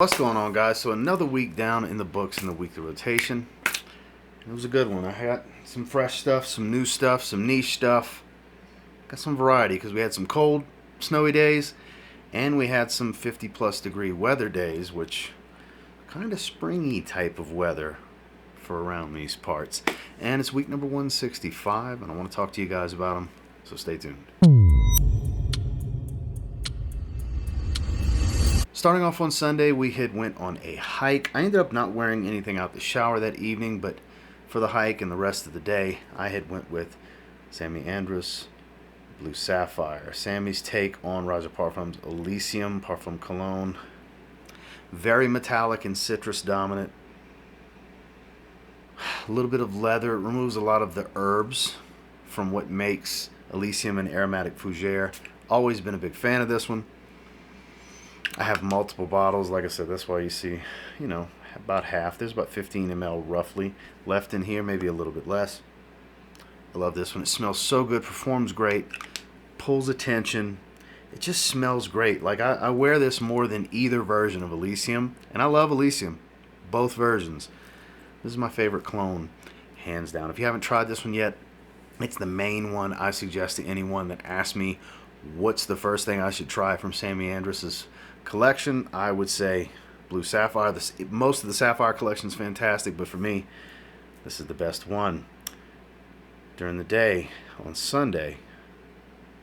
What's going on, guys? So another week down in the books in the weekly rotation. It was a good one. I got some fresh stuff, some new stuff, some niche stuff. Got some variety because we had some cold, snowy days, and we had some 50 plus degree weather days, which kind of springy type of weather for around these parts. And it's week number 165, and I want to talk to you guys about them, so stay tuned. Starting off on Sunday, we had went on a hike. I ended up not wearing anything out the shower that evening, but for the hike and the rest of the day, I had went with Samy Andraus, Blue Sapphire. Samy's take on Roger Parfum's Elysium Parfum Cologne. Very metallic and citrus dominant. A little bit of leather. It removes a lot of the herbs from what makes Elysium an aromatic fougere. Always been a big fan of this one. I have multiple bottles. Like I said, that's why you see, about half. There's about 15 ml roughly left in here, maybe a little bit less. I love this one. It smells so good, performs great, pulls attention. It just smells great. Like I wear this more than either version of Elysium, and I love Elysium, both versions. This is my favorite cologne, hands down. If you haven't tried this one yet, it's the main one I suggest to anyone that asks me what's the first thing I should try from Samy Andraus's collection. I would say Blue Sapphire. Most of the Sapphire collection is fantastic, but for me, this is the best one. During the day, on Sunday,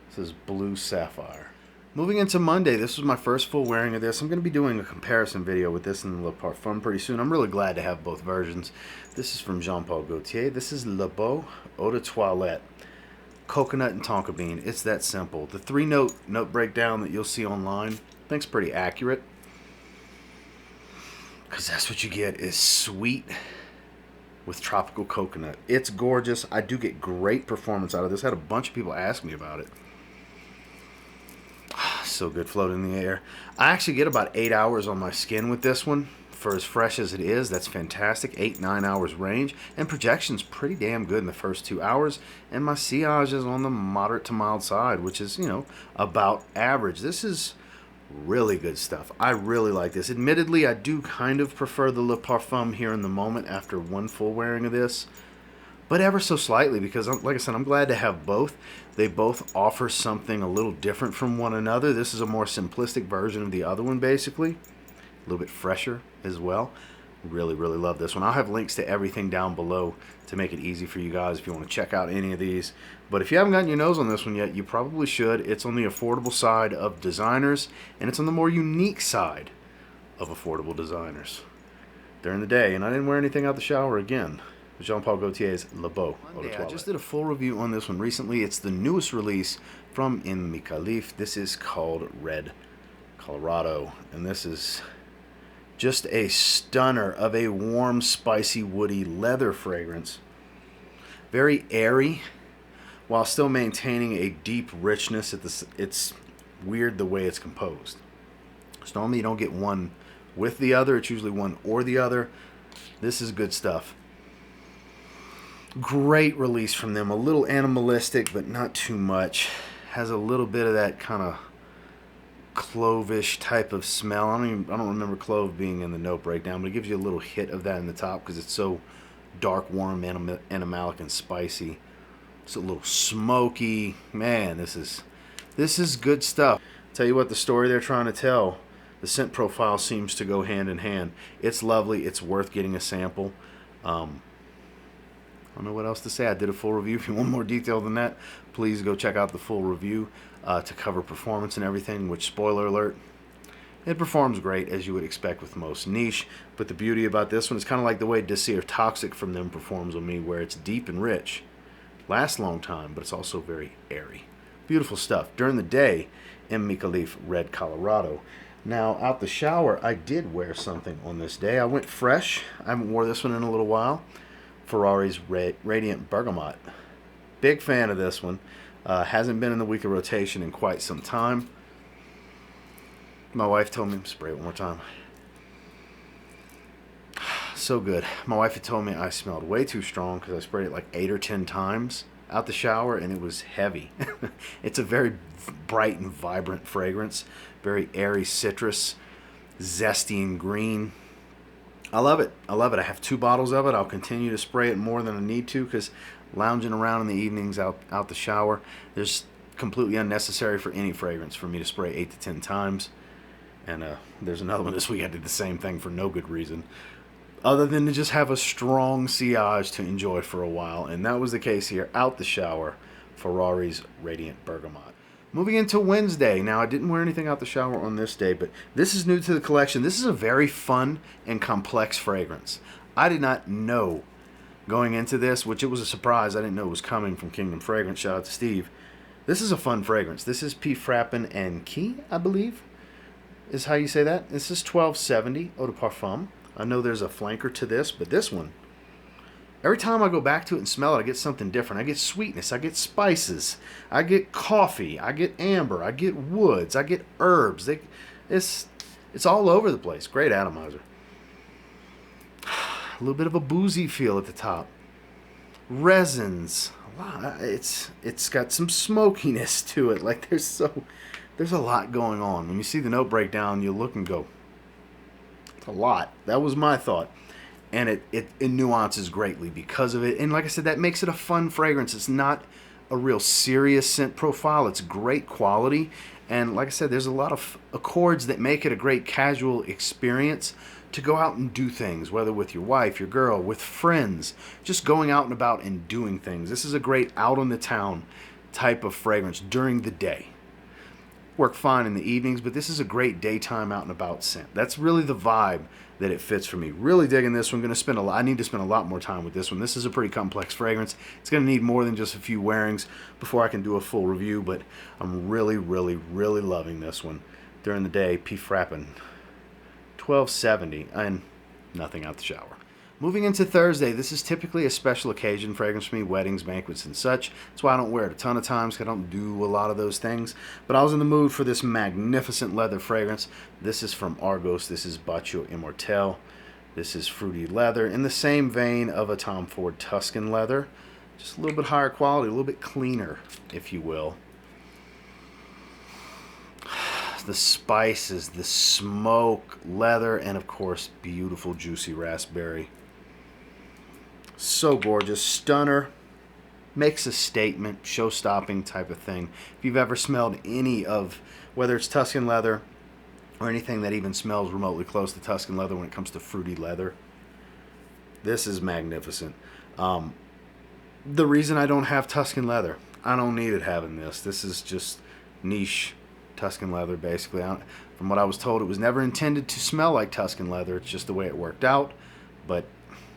this is Blue Sapphire. Moving into Monday, this was my first full wearing of this. I'm going to be doing a comparison video with this and Le Parfum pretty soon. I'm really glad to have both versions. This is from Jean-Paul Gaultier. This is Le Beau Eau de Toilette. Coconut and tonka bean. It's that simple. The 3-note breakdown that you'll see online, I think it's pretty accurate. Because that's what you get is sweet with tropical coconut. It's gorgeous. I do get great performance out of this. I had a bunch of people ask me about it. So good floating in the air. I actually get about 8 hours on my skin with this one. For as fresh as it is, that's fantastic. 8-9 hours range, and projection's pretty damn good in the first 2 hours, and my sillage is on the moderate to mild side, which is, about average. This is really good stuff. I really like this. Admittedly, I do kind of prefer the Le Parfum here in the moment after one full wearing of this, but ever so slightly, because like I said, I'm glad to have both. They both offer something a little different from one another. This is a more simplistic version of the other one, basically. A little bit fresher as well. Really love this one. I'll have links to everything down below to make it easy for you guys if you want to check out any of these. But if you haven't gotten your nose on this one yet, you probably should. It's on the affordable side of designers, and it's on the more unique side of affordable designers. During the day, and I didn't wear anything out the shower again. Jean-Paul Gaultier's Le Beau Eau de Toilette. I just did a full review on this one recently. It's the newest release from Micallef. This is called Red Colorado, and this is just a stunner of a warm, spicy, woody leather fragrance. Very airy, while still maintaining a deep richness. It's weird the way it's composed. So normally you don't get one with the other. It's usually one or the other. This is good stuff. Great release from them. A little animalistic, but not too much. Has a little bit of that kind of clovish type of smell. I don't remember clove being in the note breakdown, but it gives you a little hit of that in the top because it's so dark, warm, animalic, and spicy. It's a little smoky. Man, this is good stuff. Tell you what, the story they're trying to tell, the scent profile seems to go hand in hand. It's lovely. It's worth getting a sample. I don't know what else to say. I did a full review. If you want more detail than that, please go check out the full review to cover performance and everything, which, spoiler alert, it performs great as you would expect with most niche. But the beauty about this one is kind of like the way Desir Toxic from them performs on me, where it's deep and rich, lasts a long time, but it's also very airy. Beautiful stuff. During the day, Micallef Red Colorado. Now, out the shower, I did wear something on this day. I went fresh. I haven't wore this one in a little while. Ferrari's Radiant Bergamot. Big fan of this one. Hasn't been in the weekly rotation in quite some time. My wife told me, spray it one more time. So good. My wife had told me I smelled way too strong because I sprayed it like 8 or 10 times out the shower, and it was heavy. It's a very bright and vibrant fragrance. Very airy citrus. zesty and green. I love it. I love it. I have 2 bottles of it. I'll continue to spray it more than I need to because lounging around in the evenings out the shower, there's completely unnecessary for any fragrance for me to spray 8 to 10 times. And there's another one this week I did the same thing for no good reason, other than to just have a strong sillage to enjoy for a while. And that was the case here. Out the shower, Ferrari's Radiant Bergamot. Moving into Wednesday. Now, I didn't wear anything out the shower on this day, but this is new to the collection. This is a very fun and complex fragrance. I did not know going into this, which it was a surprise. I didn't know it was coming from Kingdom Fragrance. Shout out to Steve. This is a fun fragrance. This is Frapin Cie, I believe, is how you say that. This is 1270 Eau de Parfum. I know there's a flanker to this, but this one, every time I go back to it and smell it, I get something different. I get sweetness, I get spices, I get coffee, I get amber, I get woods, I get herbs. It's all over the place. Great atomizer. A little bit of a boozy feel at the top. Resins. It's got some smokiness to it. Like there's a lot going on. When you see the note breakdown, you look and go, it's a lot. That was my thought. And it nuances greatly because of it. And like I said, that makes it a fun fragrance. It's not a real serious scent profile. It's great quality. And like I said, there's a lot of accords that make it a great casual experience to go out and do things, whether with your wife, your girl, with friends, just going out and about and doing things. This is a great out on the town type of fragrance during the day. Work fine in the evenings, but this is a great daytime out and about scent. That's really the vibe that it fits for me. Really digging this one. I need to spend a lot more time with this one. This is a pretty complex fragrance. It's going to need more than just a few wearings before I can do a full review, but I'm really, really, really loving this one. During the day, Frapin 1270 and nothing out the shower. Moving into Thursday, this is typically a special occasion fragrance for me, weddings, banquets, and such. That's why I don't wear it a ton of times, because I don't do a lot of those things. But I was in the mood for this magnificent leather fragrance. This is from Argos. This is Bacio Immortale. This is fruity leather in the same vein of a Tom Ford Tuscan leather. Just a little bit higher quality, a little bit cleaner, if you will. The spices, the smoke, leather, and of course, beautiful juicy raspberry. So gorgeous, stunner, makes a statement, show-stopping type of thing. If you've ever smelled any of, whether it's Tuscan leather or anything that even smells remotely close to Tuscan leather when it comes to fruity leather, this is magnificent. The reason I don't have Tuscan leather, I don't need it having this. This is just niche Tuscan leather, basically. From what I was told, it was never intended to smell like Tuscan leather. It's just the way it worked out. But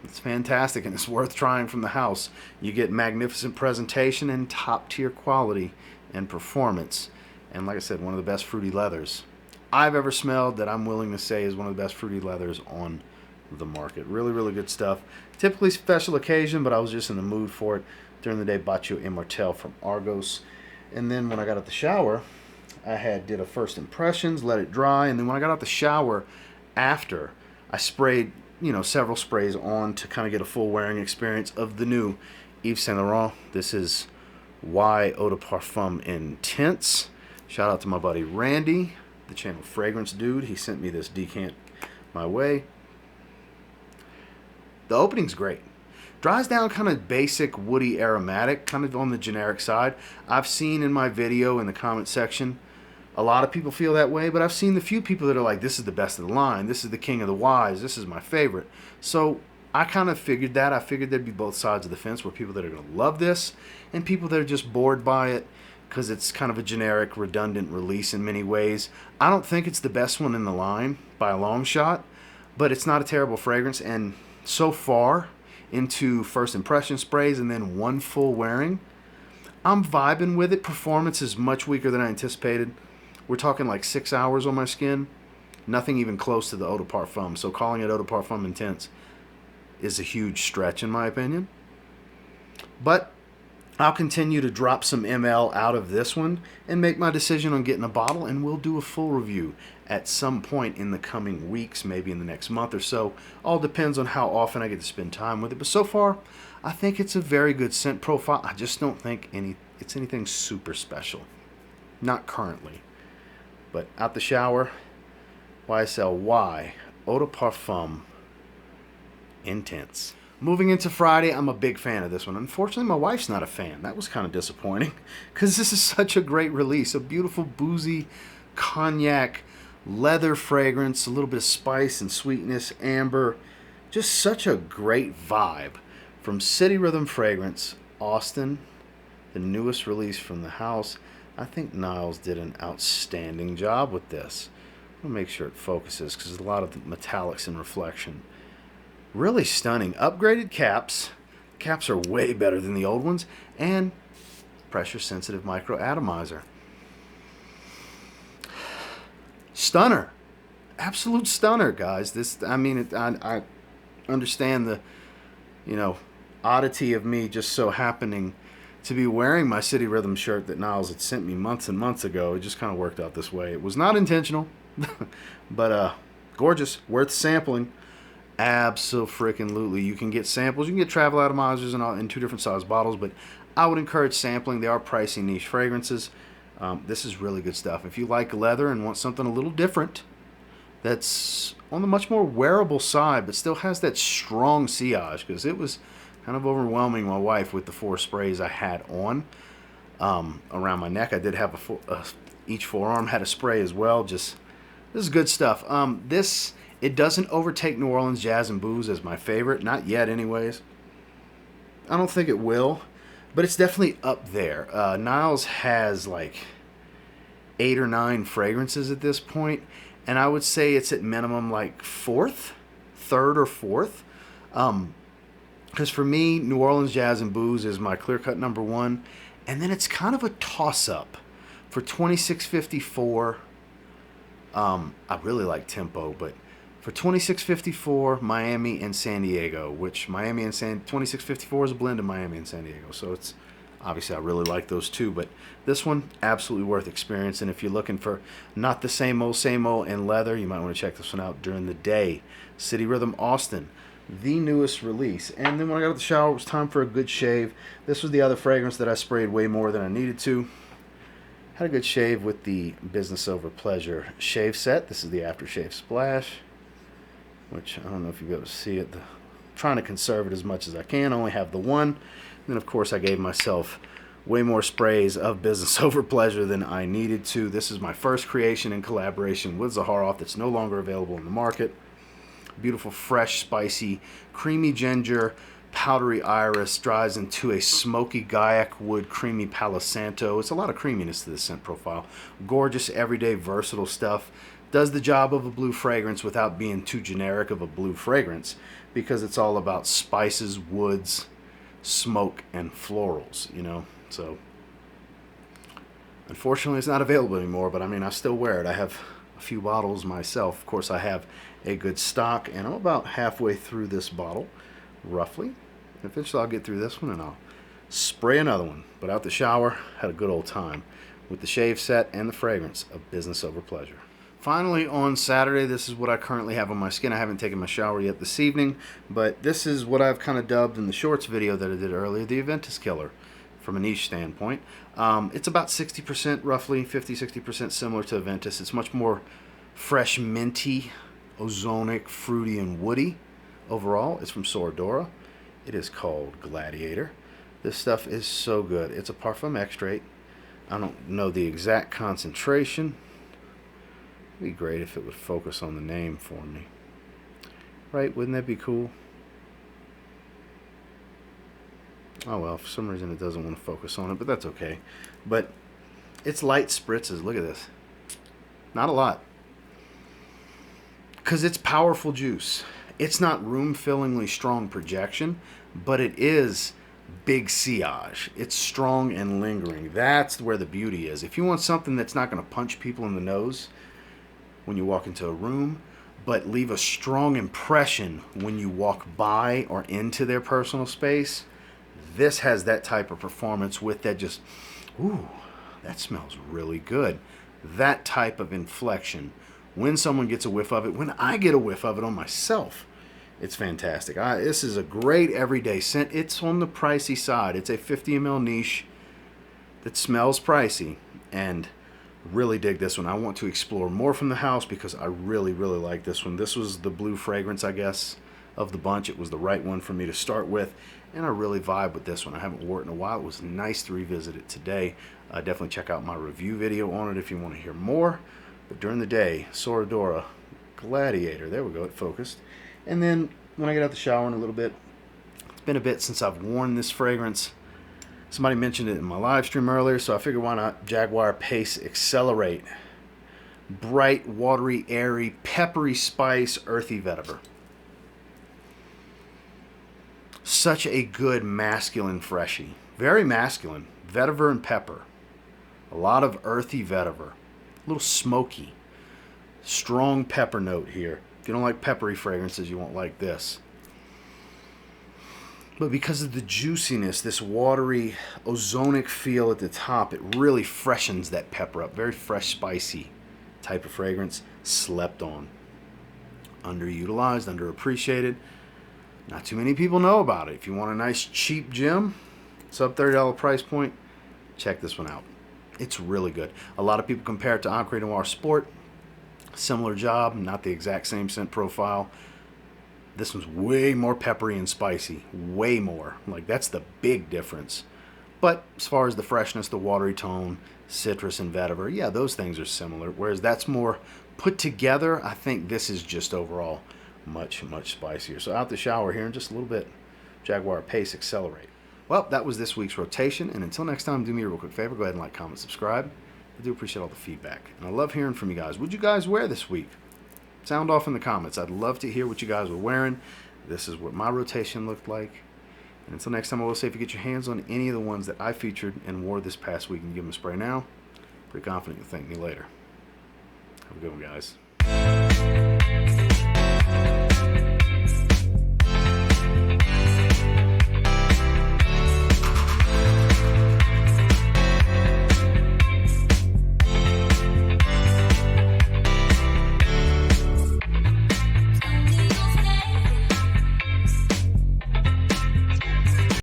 it's fantastic, and it's worth trying from the house. You get magnificent presentation and top-tier quality and performance. And like I said, one of the best fruity leathers I've ever smelled that I'm willing to say is one of the best fruity leathers on the market. Really, really good stuff. Typically special occasion, but I was just in the mood for it. During the day, Bacio Immortale from Argos. And then when I got out the shower, I did a first impressions, let it dry, and then when I got out the shower after, I sprayed, several sprays on to kind of get a full wearing experience of the new Yves Saint Laurent. This is Y Eau de Parfum Intense. Shout out to my buddy Randy, the channel Fragrance Dude. He sent me this decant my way. The opening's great. Dries down kind of basic, woody, aromatic, kind of on the generic side. I've seen in my video in the comment section, a lot of people feel that way, but I've seen the few people that are like, this is the best of the line, this is the king of the Ys, this is my favorite. So I kind of figured that. I figured there'd be both sides of the fence, where people that are going to love this and people that are just bored by it because it's kind of a generic, redundant release in many ways. I don't think it's the best one in the line by a long shot, but it's not a terrible fragrance. And so far into first impression sprays and then one full wearing, I'm vibing with it. Performance is much weaker than I anticipated. We're talking like 6 hours on my skin. Nothing even close to the Eau de Parfum. So calling it Eau de Parfum Intense is a huge stretch in my opinion. But I'll continue to drop some ml out of this one and make my decision on getting a bottle, and we'll do a full review at some point in the coming weeks, maybe in the next month or so. All depends on how often I get to spend time with it. But so far, I think it's a very good scent profile. I just don't think it's anything super special. Not currently. But out the shower, YSL Eau de Parfum Intense. Moving into Friday, I'm a big fan of this one. Unfortunately, my wife's not a fan. That was kind of disappointing because this is such a great release. A beautiful boozy cognac leather fragrance, a little bit of spice and sweetness, amber. Just such a great vibe. From City Rhythm Fragrance, Austin, the newest release from the house. I think Niles did an outstanding job with this. I'm going to make sure it focuses because there's a lot of metallics and reflection. Really stunning. Upgraded caps. Caps are way better than the old ones. And pressure-sensitive micro-atomizer. Stunner. Absolute stunner, guys. This, I mean, I understand the, oddity of me just so happening to be wearing my City Rhythm shirt that Niles had sent me months and months ago. It just kind of worked out this way. It was not intentional, but gorgeous, worth sampling. Absolutely. You can get samples. You can get travel atomizers in 2 different size bottles, but I would encourage sampling. They are pricey niche fragrances. This is really good stuff. If you like leather and want something a little different, that's on the much more wearable side, but still has that strong sillage, because it was kind of overwhelming my wife with the 4 sprays I had on around my neck. I did have each forearm had a spray as well. This is good stuff. It doesn't overtake New Orleans Jazz and Booze as my favorite, not yet anyways. I don't think it will, but it's definitely up there. Niles has like 8 or 9 fragrances at this point, and I would say it's at minimum like 3rd or 4th. Because for me, New Orleans Jazz and Booze is my clear-cut number 1. And then it's kind of a toss-up. For $26.54, I really like Tempo, but for $26.54, Miami and San Diego, which $26.54 is a blend of Miami and San Diego. So it's, obviously I really like those too, but this one, absolutely worth experiencing. If you're looking for not the same old in leather, you might want to check this one out during the day. City Rhythm Austin, the newest release. And then when I got out of the shower, it was time for a good shave. This was the other fragrance that I sprayed way more than I needed to. Had a good shave with the Business Over Pleasure shave set. This is the aftershave splash, which I don't know if you'll be able to see it. I'm trying to conserve it as much as I can. I only have the one. And then, of course, I gave myself way more sprays of Business Over Pleasure than I needed to. This is my first creation in collaboration with Zaharoff that's no longer available in the market. Beautiful, fresh, spicy, creamy ginger, powdery iris, dries into a smoky Gaiac wood, creamy Palo Santo. It's a lot of creaminess to this scent profile. Gorgeous, everyday, versatile stuff. Does the job of a blue fragrance without being too generic of a blue fragrance, because it's all about spices, woods, smoke, and florals, So, unfortunately, it's not available anymore, but I mean, I still wear it. I have a few bottles myself. Of course, I have a good stock, and I'm about halfway through this bottle, roughly. Eventually, I'll get through this one, and I'll spray another one. But out the shower, had a good old time with the shave set and the fragrance of Business Over Pleasure. Finally, on Saturday, this is what I currently have on my skin. I haven't taken my shower yet this evening, but this is what I've kind of dubbed in the shorts video that I did earlier, the Aventus Killer, from a niche standpoint. It's about 60%, roughly 50-60% similar to Aventus. It's much more fresh, minty, ozonic, fruity, and woody overall. It's from Dora. It is called Gladiator. This stuff is so good. It's a parfum extrait. I don't know the exact concentration. It'd be great if it would focus on the name for me. Right? Wouldn't that be cool? Oh well, for some reason it doesn't want to focus on it, but that's okay. But it's light spritzes. Look at this. Not a lot. Because it's powerful juice. It's not room-fillingly strong projection, but it is big sillage. It's strong and lingering. That's where the beauty is. If you want something that's not going to punch people in the nose when you walk into a room, but leave a strong impression when you walk by or into their personal space, this has that type of performance with that just, ooh, that smells really good. That type of inflection. When someone gets a whiff of it, when I get a whiff of it on myself, it's fantastic. This is a great everyday scent. It's on the pricey side. It's a 50 ml niche that smells pricey, and Really dig this one. I want to explore more from the house because I really, really like this one. This was the blue fragrance, I guess, of the bunch. It was the right one for me to start with, and I really vibe with this one. I haven't worn it in a while. It was nice to revisit it today. Definitely check out my review video on it if you want to hear more. But during the day, Sora, Dora, Gladiator. There we go, it focused. And then when I get out the shower in a little bit, it's been a bit since I've worn this fragrance. Somebody mentioned it in my live stream earlier, so I figured why not Jaguar Pace Accelerate. Bright, watery, airy, peppery spice, earthy vetiver. Such a good masculine freshie. Very masculine. Vetiver and pepper. A lot of earthy vetiver. A little smoky. Strong pepper note here. If you don't like peppery fragrances, you won't like this. But because of the juiciness, this watery, ozonic feel at the top, it really freshens that pepper up. Very fresh, spicy type of fragrance. Slept on. Underutilized, underappreciated. Not too many people know about it. If you want a nice, cheap gem, sub $30 price point, check this one out. It's really good. A lot of people compare it to Acre Noir Sport. Similar job, not the exact same scent profile. This one's way more peppery and spicy. Way more. Like, that's the big difference. But as far as the freshness, the watery tone, citrus and vetiver, yeah, those things are similar. Whereas that's more put together. I think this is just overall much, much spicier. So out the shower here in just a little bit. Jaguar Pace Accelerate. Well, that was this week's rotation. And until next time, do me a real quick favor. Go ahead and like, comment, subscribe. I do appreciate all the feedback. And I love hearing from you guys. What'd you guys wear this week? Sound off in the comments. I'd love to hear what you guys were wearing. This is what my rotation looked like. And until next time, I will say if you get your hands on any of the ones that I featured and wore this past week and give them a spray now, pretty confident you'll thank me later. Have a good one, guys.